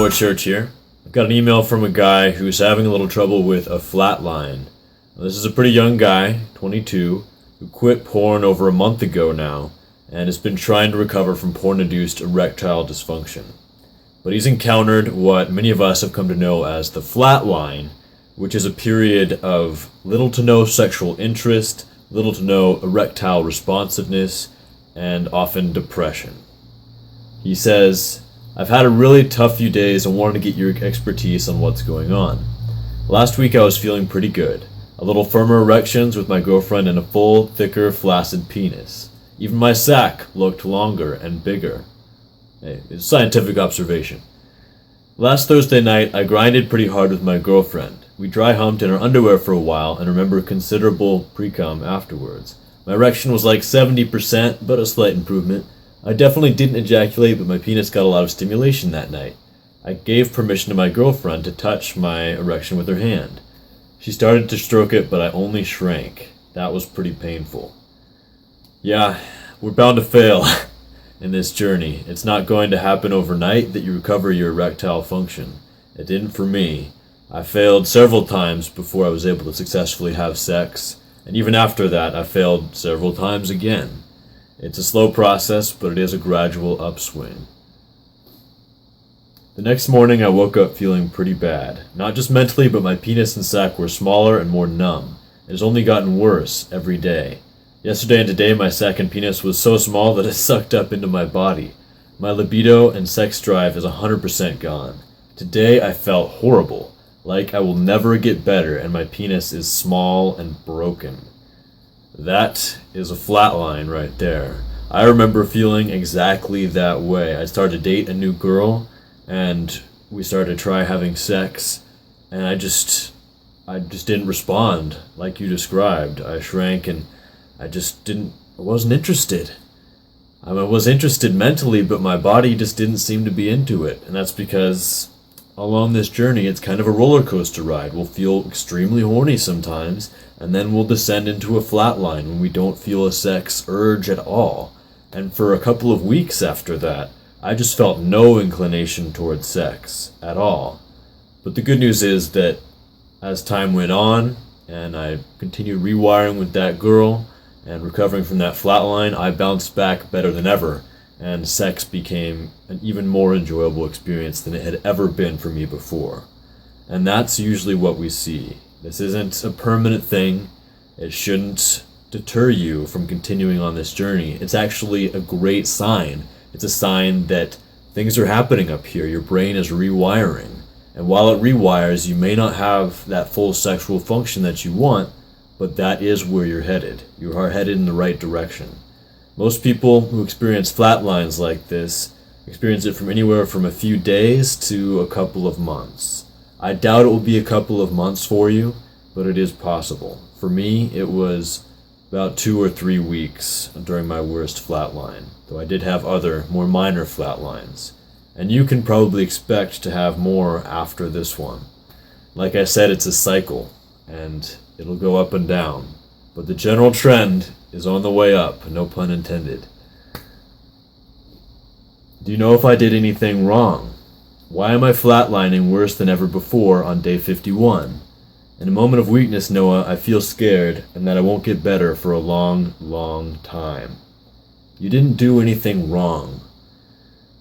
at church here. I've got an email from a guy who's having a little trouble with a flatline. Now, this is a pretty young guy, 22, who quit porn over a month ago now, and has been trying to recover from porn-induced erectile dysfunction. But he's encountered what many of us have come to know as the flatline, which is a period of little to no sexual interest, little to no erectile responsiveness, and often depression. He says, "I've had a really tough few days and wanted to get your expertise on what's going on. Last week I was feeling pretty good. A little firmer erections with my girlfriend and a full, thicker, flaccid penis. Even my sack looked longer and bigger." Hey, it's scientific observation. "Last Thursday night I grinded pretty hard with my girlfriend. We dry humped in our underwear for a while and remember considerable pre-cum afterwards. My erection was like 70%, but a slight improvement. I definitely didn't ejaculate, but my penis got a lot of stimulation that night. I gave permission to my girlfriend to touch my erection with her hand. She started to stroke it, but I only shrank. That was pretty painful. Yeah, we're bound to fail in this journey. It's not going to happen overnight that you recover your erectile function. It didn't for me. I failed several times before I was able to successfully have sex, and even after that I failed several times again. It's a slow process, but it is a gradual upswing. The next morning I woke up feeling pretty bad. Not just mentally, but my penis and sack were smaller and more numb. It has only gotten worse every day. Yesterday and today my sack and penis was so small that it sucked up into my body. My libido and sex drive is 100% gone. Today I felt horrible, like I will never get better, and my penis is small and broken." That is a flatline right there. I remember feeling exactly that way. I started to date a new girl, and we started to try having sex, and I just didn't respond like you described. I shrank, and I wasn't interested. I was interested mentally, but my body just didn't seem to be into it, and that's because along this journey, it's kind of a roller coaster ride. We'll feel extremely horny sometimes, and then we'll descend into a flatline when we don't feel a sex urge at all. And for a couple of weeks after that, I just felt no inclination towards sex at all. But the good news is that as time went on, and I continued rewiring with that girl, and recovering from that flatline, I bounced back better than ever, and sex became an even more enjoyable experience than it had ever been for me before. And that's usually what we see. This isn't a permanent thing. It shouldn't deter you from continuing on this journey. It's actually a great sign. It's a sign that things are happening up here. Your brain is rewiring. And while it rewires, you may not have that full sexual function that you want, but that is where you're headed. You are headed in the right direction. Most people who experience flatlines like this experience it from anywhere from a few days to a couple of months. I doubt it will be a couple of months for you, but it is possible. For me, it was about 2 or 3 weeks during my worst flatline, though I did have other, more minor flatlines. And you can probably expect to have more after this one. Like I said, it's a cycle, and it'll go up and down. But the general trend is on the way up, no pun intended. Do you know if I did anything wrong? Why am I flatlining worse than ever before on day 51? In a moment of weakness, Noah, I feel scared and that I won't get better for a long, long time. You didn't do anything wrong.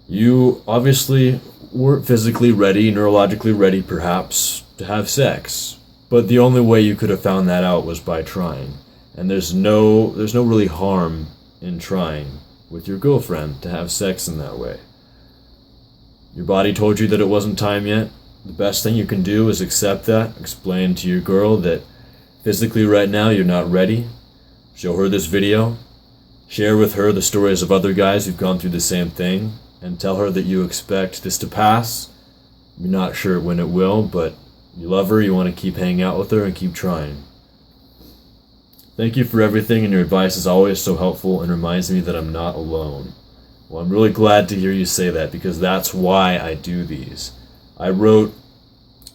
You obviously weren't physically ready, neurologically ready perhaps, to have sex. But the only way you could have found that out was by trying. And there's no really harm in trying with your girlfriend to have sex in that way. Your body told you that it wasn't time yet. The best thing you can do is accept that, explain to your girl that physically right now you're not ready. Show her this video. Share with her the stories of other guys who've gone through the same thing, and tell her that you expect this to pass. You're not sure when it will, but you love her, you want to keep hanging out with her, and keep trying. Thank you for everything, and your advice is always so helpful and reminds me that I'm not alone. Well, I'm really glad to hear you say that, because that's why I do these. I wrote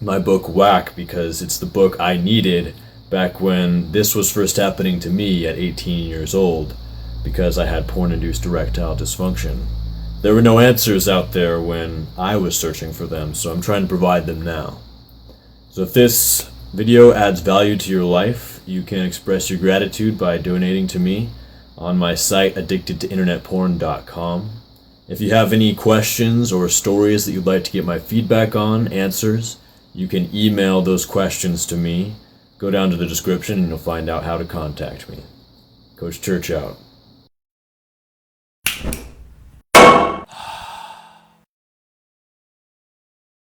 my book Whack because it's the book I needed back when this was first happening to me at 18 years old, because I had porn-induced erectile dysfunction. There were no answers out there when I was searching for them, so I'm trying to provide them now. So if this video adds value to your life, you can express your gratitude by donating to me on my site addictedtointernetporn.com. If you have any questions or stories that you'd like to get my feedback on, answers, you can email those questions to me. Go down to the description and you'll find out how to contact me. Coach Church out.